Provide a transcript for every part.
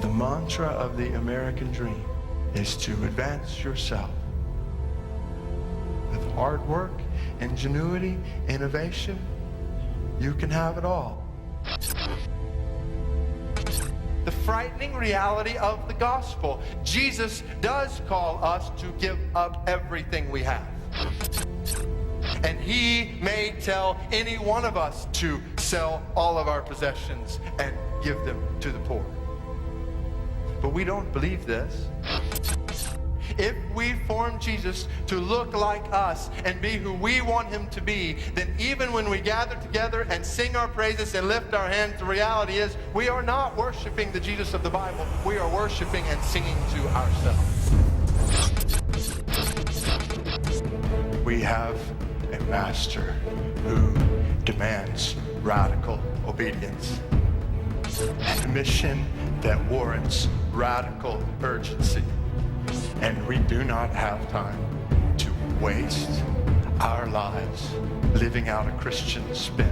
the mantra of the American dream is to advance yourself. With hard work, ingenuity, innovation, you can have it all. The frightening reality of the gospel. Jesus does call us to give up everything we have. And he may tell any one of us to sell all of our possessions and give them to the poor. But we don't believe this. If we form Jesus to look like us and be who we want him to be, then even when we gather together and sing our praises and lift our hands, the reality is we are not worshiping the Jesus of the Bible. We are worshiping and singing to ourselves. We have a master who demands radical obedience and a mission that warrants radical urgency. And we do not have time to waste our lives living out a Christian spin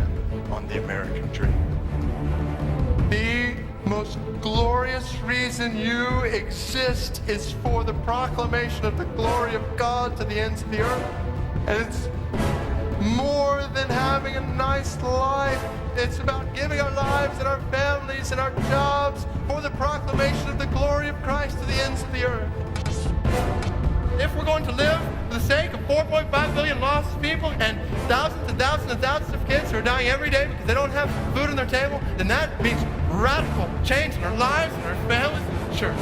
on the American dream. The most glorious reason you exist is for the proclamation of the glory of God to the ends of the earth. And it's more than having a nice life. It's about giving our lives and our families and our jobs for the proclamation of the glory of Christ to the ends of the earth. If we're going to live for the sake of 4.5 billion lost people and thousands and thousands and thousands of kids who are dying every day because they don't have food on their table, then that means radical change in our lives and our families and the church.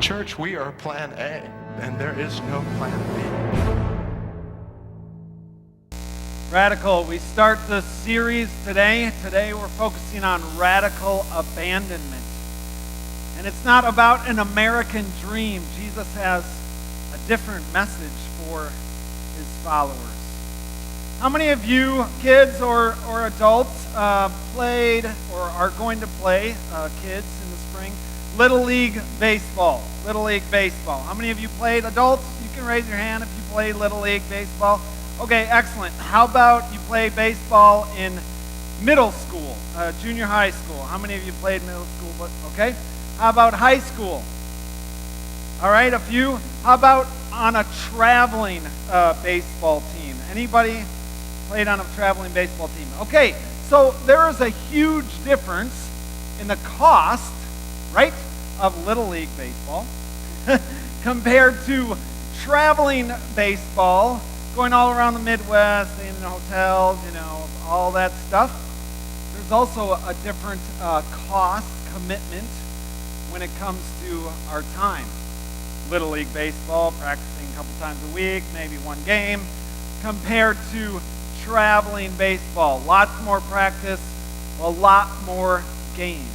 Church, we are plan A, and there is no plan B. Radical. We start the series today. Today we're focusing on radical abandonment. And it's not about an American dream. Jesus has a different message for his followers. How many of you, kids or adults, played or are going to play, kids in the spring, Little League Baseball? Little League Baseball. How many of you played? Adults, you can raise your hand if you played Little League Baseball. Okay, excellent. How about you play baseball in middle school, junior high school? How many of you played middle school? Okay. How about high school? All right, a few. How about on a traveling baseball team? Anybody played on a traveling baseball team? Okay, so there is a huge difference in the cost, right, of Little League Baseball compared to traveling baseball, going all around the Midwest, staying in hotels, all that stuff. There's also a different cost, commitment, when it comes to our time. Little League Baseball, practicing a couple times a week, maybe one game, compared to traveling baseball. Lots more practice, a lot more games.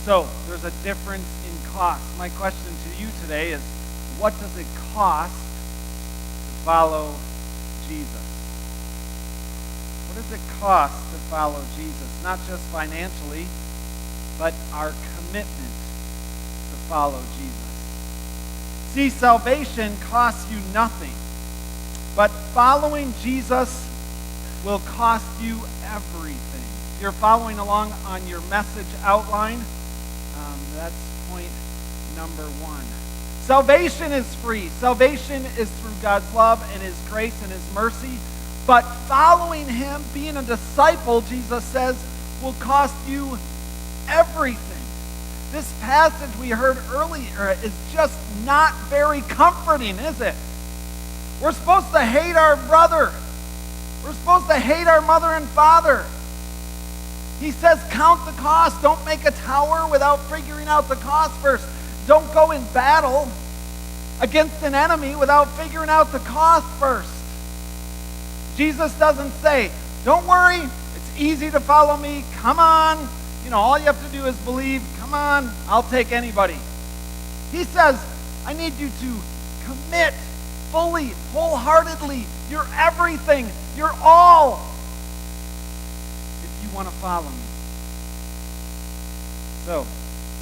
So there's a difference in cost. My question to you today is, what does it cost to follow Jesus? What does it cost to follow Jesus? Not just financially, but our commitment to follow Jesus. See, salvation costs you nothing, but following Jesus will cost you everything. If you're following along on your message outline, that's point number 1. Salvation is free. Salvation is through God's love and his grace and his mercy, but following him, being a disciple, Jesus says, will cost you everything. This passage we heard earlier is just not very comforting, is it? We're supposed to hate our brother. We're supposed to hate our mother and father. He says, count the cost. Don't make a tower without figuring out the cost first. Don't go in battle against an enemy without figuring out the cost first. Jesus doesn't say, don't worry, it's easy to follow me. Come on. All you have to do is believe. Come on, I'll take anybody. He says, I need you to commit fully, wholeheartedly. You're everything. You're all. If you want to follow me. So,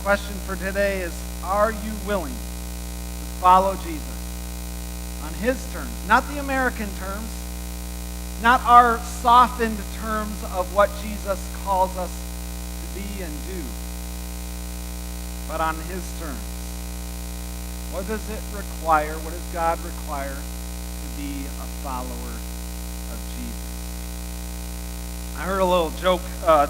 question for today is, are you willing to follow Jesus on his terms? Not the American terms. Not our softened terms of what Jesus calls us be and do, but on his terms. What does it require? What does God require to be a follower of Jesus? I heard a little joke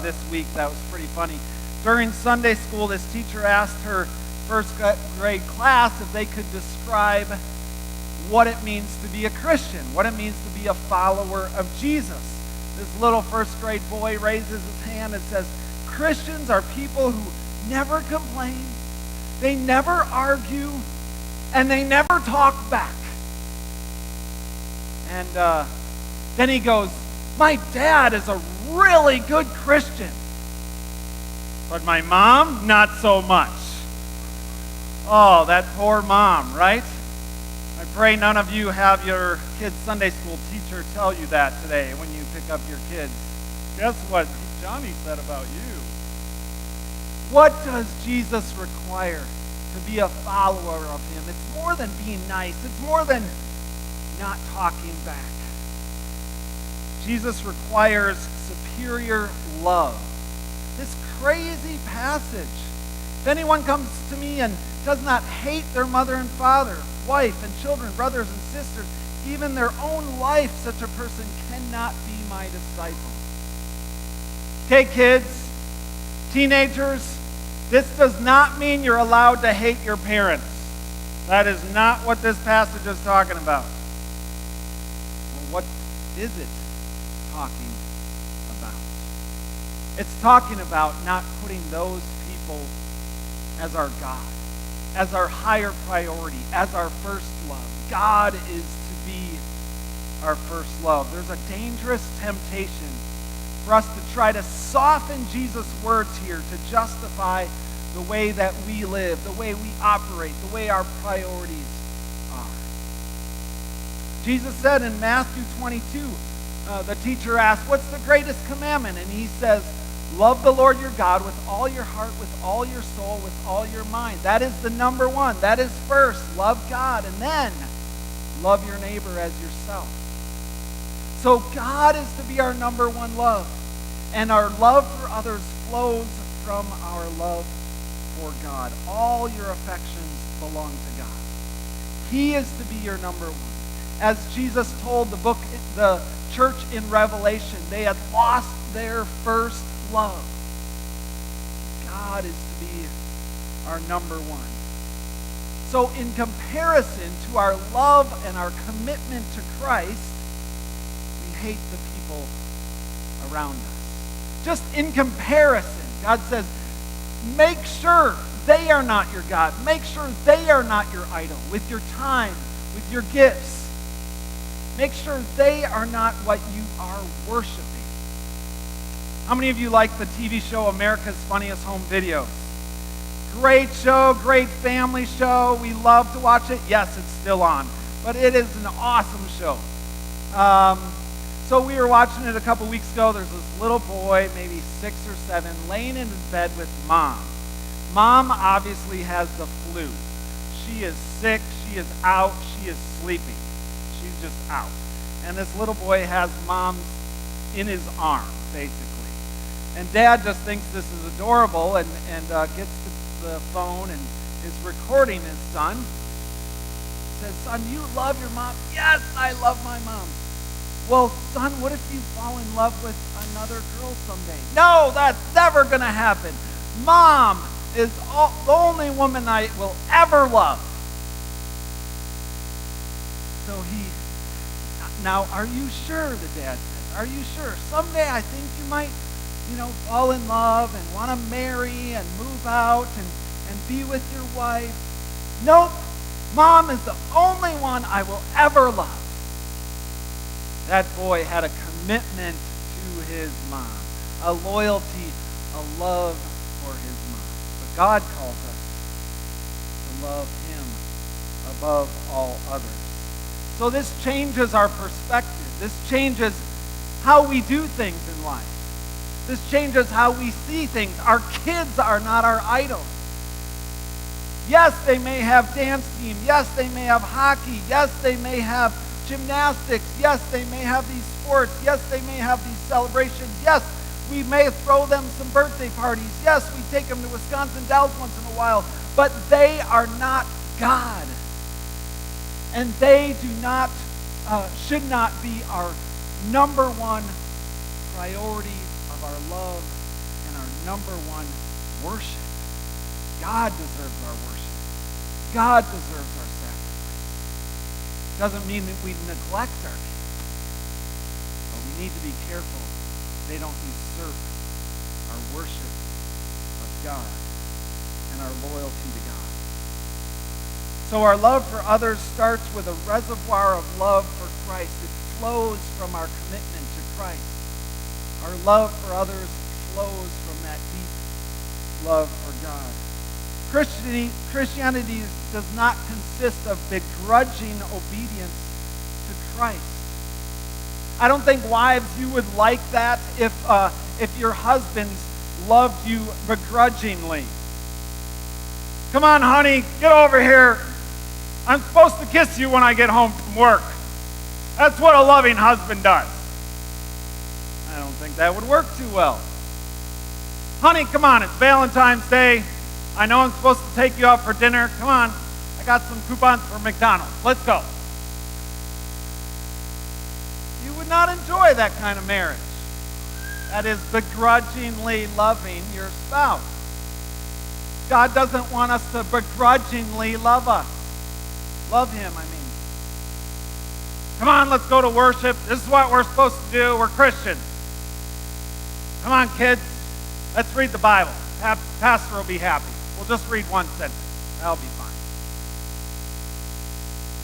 this week that was pretty funny. During Sunday school, this teacher asked her first grade class if they could describe what it means to be a Christian, what it means to be a follower of Jesus. This little first grade boy raises his hand and says, Christians are people who never complain, they never argue, and they never talk back. And then he goes, my dad is a really good Christian, but my mom, not so much. Oh, that poor mom, right? I pray none of you have your kid's Sunday school teacher tell you that today when you pick up your kids. Guess what Johnny said about you? What does Jesus require to be a follower of him? It's more than being nice. It's more than not talking back. Jesus requires superior love. This crazy passage. If anyone comes to me and does not hate their mother and father, wife and children, brothers and sisters, even their own life, such a person cannot be my disciple. Okay, kids, teenagers, this does not mean you're allowed to hate your parents. That is not what this passage is talking about. Well, what is it talking about? It's talking about not putting those people as our God, as our higher priority, as our first love. God is to be our first love. There's a dangerous temptation for us to try to soften Jesus' words here to justify the way that we live, the way we operate, the way our priorities are. Jesus said in Matthew 22, the teacher asked, what's the greatest commandment? And he says, love the Lord your God with all your heart, with all your soul, with all your mind. That is the number one. That is first. Love God, and then love your neighbor as yourself. So God is to be our number one love. And our love for others flows from our love for God. All your affections belong to God. He is to be your number one. As Jesus told the church in Revelation, they had lost their first love. God is to be our number one. So in comparison to our love and our commitment to Christ, we hate the people around us. Just in comparison, God says, make sure they are not your God. Make sure they are not your idol with your time, with your gifts. Make sure they are not what you are worshiping. How many of you like the TV show America's Funniest Home Videos? Great show, great family show. We love to watch it. Yes, it's still on, but it is an awesome show. So we were watching it a couple weeks ago. There's this little boy, maybe 6 or 7, laying in his bed with mom. Mom obviously has the flu. She is sick. She is out. She is sleeping. She's just out. And this little boy has mom in his arms, basically. And dad just thinks this is adorable and gets the phone and is recording his son. Says, son, you love your mom? Yes, I love my mom. Well, son, what if you fall in love with another girl someday? No, that's never going to happen. Mom is the only woman I will ever love. So now, are you sure, the dad says, are you sure? Someday I think you might, fall in love and want to marry and move out and be with your wife. Nope, mom is the only one I will ever love. That boy had a commitment to his mom, a loyalty, a love for his mom. But God calls us to love him above all others. So this changes our perspective. This changes how we do things in life. This changes how we see things. Our kids are not our idols. Yes, they may have dance team. Yes, they may have hockey. Yes, they may have gymnastics. Yes, they may have these sports. Yes, they may have these celebrations. Yes, We may throw them some birthday parties. Yes, we take them to Wisconsin Dells once in a while. But they are not God. And they should not be our number one priority of our love and our number one worship. God deserves our worship. God deserves our sacrifice. Doesn't mean that we neglect our kids. But we need to be careful they don't usurp our worship of God and our loyalty to God. So our love for others starts with a reservoir of love for Christ. It flows from our commitment to Christ. Our love for others flows from that deep love for God. Christianity does not consist of begrudging obedience to Christ. I don't think, wives, you would like that if your husbands loved you begrudgingly. Come on, honey, get over here. I'm supposed to kiss you when I get home from work. That's what a loving husband does. I don't think that would work too well. Honey, come on, it's Valentine's Day. I know I'm supposed to take you out for dinner. Come on, I got some coupons for McDonald's. Let's go. You would not enjoy that kind of marriage. That is begrudgingly loving your spouse. God doesn't want us to begrudgingly love us. Love him, I mean. Come on, let's go to worship. This is what we're supposed to do. We're Christians. Come on, kids. Let's read the Bible. Pastor will be happy. We'll just read one sentence. That'll be fine.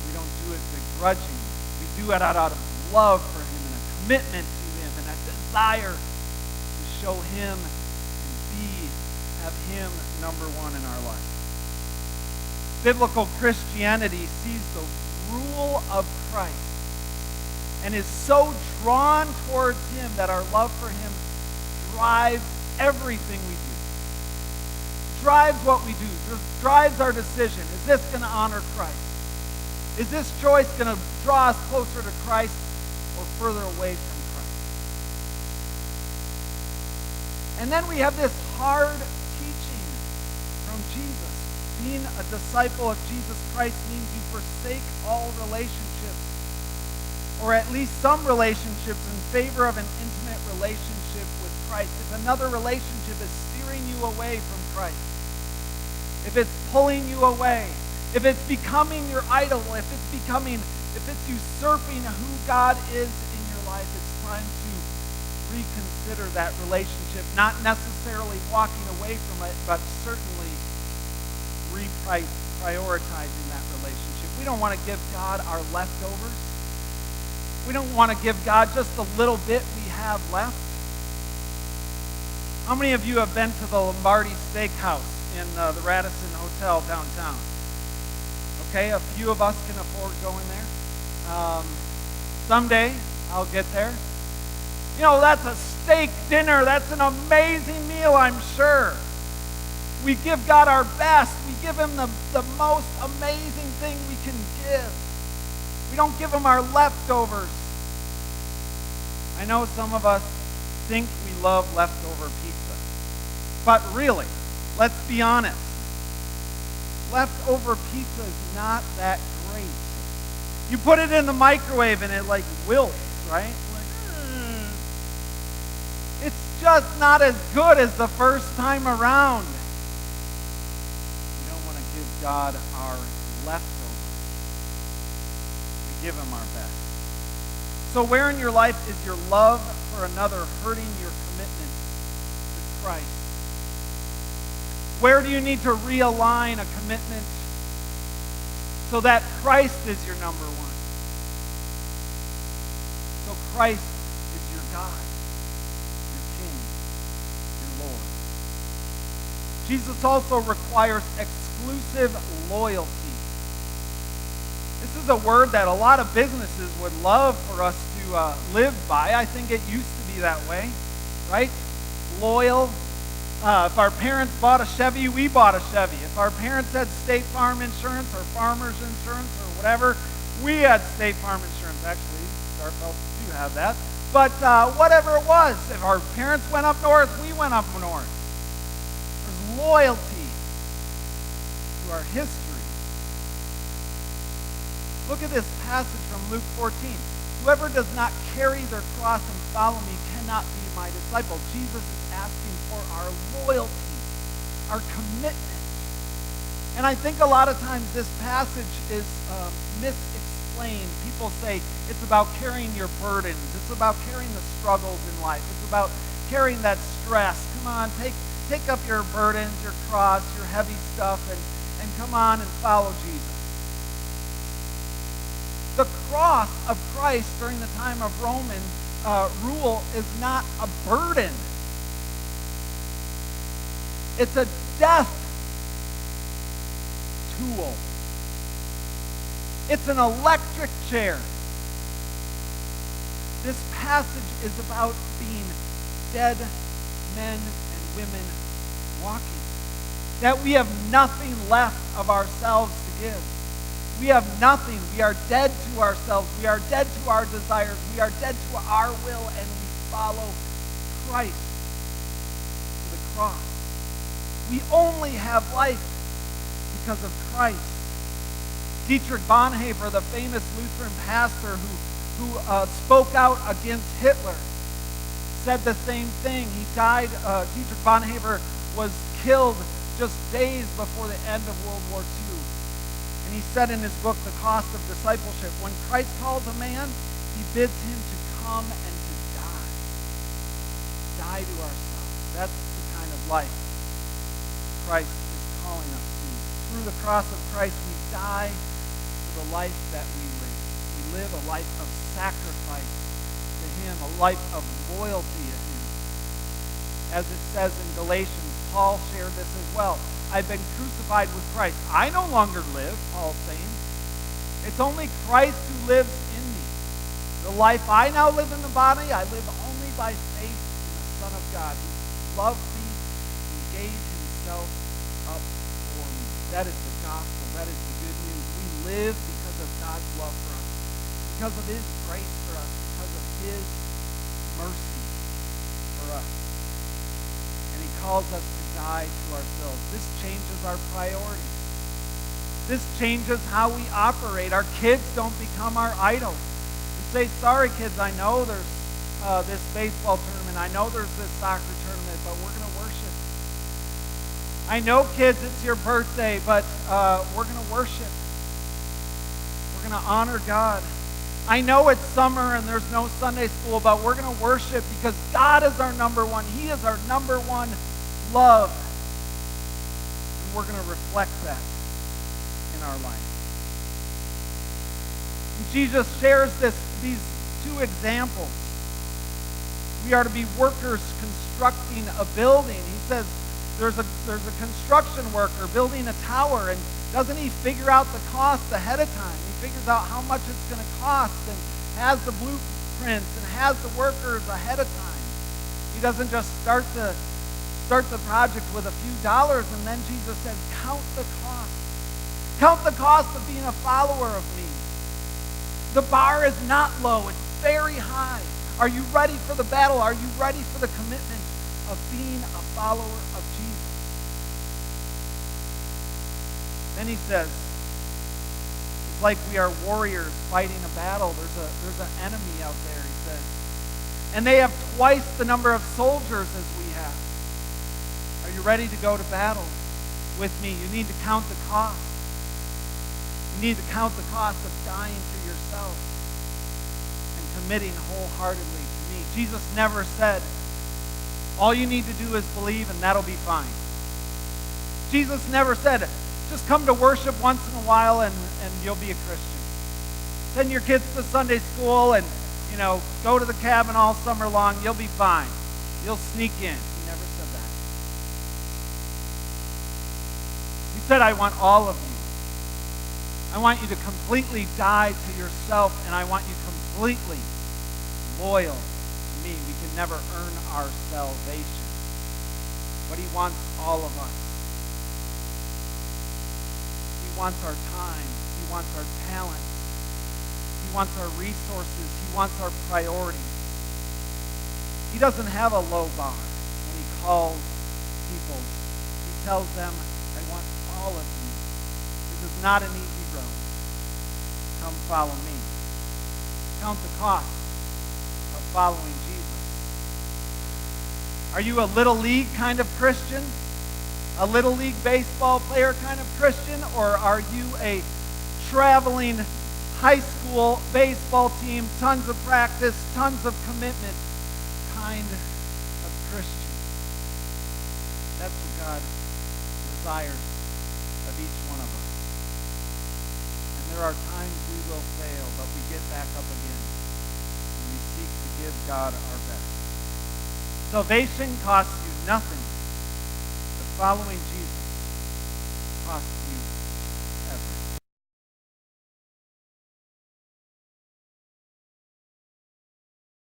We don't do it begrudgingly. We do it out of love for him and a commitment to him and a desire to show him and have him number one in our life. Biblical Christianity sees the rule of Christ and is so drawn towards him that our love for him drives everything we do. Drives what we do. Drives our decision. Is this going to honor Christ? Is this choice going to draw us closer to Christ or further away from Christ? And then we have this hard teaching from Jesus. Being a disciple of Jesus Christ means you forsake all relationships, or at least some relationships, in favor of an intimate relationship with Christ. If another relationship is steering you away from Christ, if it's pulling you away, if it's becoming your idol, if it's usurping who God is in your life, it's time to reconsider that relationship. Not necessarily walking away from it, but certainly reprioritizing that relationship. We don't want to give God our leftovers. We don't want to give God just a little bit we have left. How many of you have been to the Lombardi Steakhouse in the Radisson Hotel downtown? Okay, a few of us can afford going there. Someday I'll get there. You know, that's a steak dinner. That's an amazing meal, I'm sure. We give God our best. We give him the most amazing thing we can give. We don't give him our leftovers. I know some of us think we love leftover pizza. But really, let's be honest. Leftover pizza is not that great. You put it in the microwave and it like wilts, right? It's just not as good as the first time around. We don't want to give God our leftovers. We give him our best. So where in your life is your love for another hurting your commitment to Christ? Where do you need to realign a commitment so that Christ is your number one? So Christ is your God, your King, your Lord. Jesus also requires exclusive loyalty. This is a word that a lot of businesses would love for us to live by. I think it used to be that way, right? Loyal. If our parents bought a Chevy, we bought a Chevy. If our parents had State Farm insurance or Farmers Insurance or whatever, we had State Farm insurance. Actually, Starfeldt do have that. But whatever it was, if our parents went up north, we went up north. There's loyalty to our history. Look at this passage from Luke 14. Whoever does not carry their cross and follow me cannot be my disciple. Jesus is asking for our loyalty, our commitment. And I think a lot of times this passage is misexplained. People say it's about carrying your burdens. It's about carrying the struggles in life. It's about carrying that stress. Come on, take up your burdens, your cross, your heavy stuff, and come on and follow Jesus. The cross of Christ during the time of Roman rule is not a burden. It's a death tool. It's an electric chair. This passage is about being dead men and women walking. That we have nothing left of ourselves to give. We have nothing. We are dead to ourselves. We are dead to our desires. We are dead to our will, and we follow Christ to the cross. We only have life because of Christ. Dietrich Bonhoeffer, the famous Lutheran pastor who spoke out against Hitler, said the same thing. He died, Dietrich Bonhoeffer was killed just days before the end of World War II. And he said in his book, The Cost of Discipleship, when Christ calls a man, he bids him to come and to die. Die to ourselves. That's the kind of life Christ is calling us to. Through the cross of Christ, we die to the life that we live. We live a life of sacrifice to him, a life of loyalty to him. As it says in Galatians, Paul shared this as well. I've been crucified with Christ. I no longer live, Paul's saying. It's only Christ who lives in me. The life I now live in the body, I live only by faith in the Son of God who loved me and gave himself up for me. That is the gospel. That is the good news. We live because of God's love for us, because of his grace for us, because of his mercy for us. And he calls us to die to ourselves. This changes our priorities. This changes how we operate. Our kids don't become our idols. We say, sorry kids, I know there's this baseball tournament. I know there's this soccer tournament, but we're going to worship. I know kids, it's your birthday, but we're going to worship. We're going to honor God. I know it's summer and there's no Sunday school, but we're going to worship because God is our number one. He is our number one love. And we're going to reflect that in our life. And Jesus shares these two examples. We are to be workers constructing a building. He says there's a construction worker building a tower, and doesn't he figure out the cost ahead of time? He figures out how much it's going to cost and has the blueprints and has the workers ahead of time. He doesn't just start the project with a few dollars, and then Jesus says, count the cost. Count the cost of being a follower of me. The bar is not low. It's very high. Are you ready for the battle? Are you ready for the commitment of being a follower of Jesus? Then he says, it's like we are warriors fighting a battle. There's an enemy out there, he says. And they have twice the number of soldiers as we have. Are you ready to go to battle with me? You need to count the cost. You need to count the cost of dying to yourself and committing wholeheartedly to me. Jesus never said, all you need to do is believe and that'll be fine. Jesus never said, just come to worship once in a while and you'll be a Christian. Send your kids to Sunday school and, go to the cabin all summer long. You'll be fine. You'll sneak in. He never said that. He said, I want all of you. I want you to completely die to yourself, and I want you completely loyal to me. We can never earn our salvation. But he wants all of us. He wants our time. He wants our talent. He wants our resources. He wants our priorities. He doesn't have a low bar when he calls people. He tells them, I want all of you. This is not an easy road. Come follow me. Count the cost of following Jesus. Are you a little league kind of Christian? A little league baseball player kind of Christian? Or are you a traveling high school baseball team, tons of practice, tons of commitment kind of Christian? That's what God desires of each one of us. And there are times we will fail, but we get back up again. And we seek to give God our best. Salvation costs you nothing, but following Jesus costs you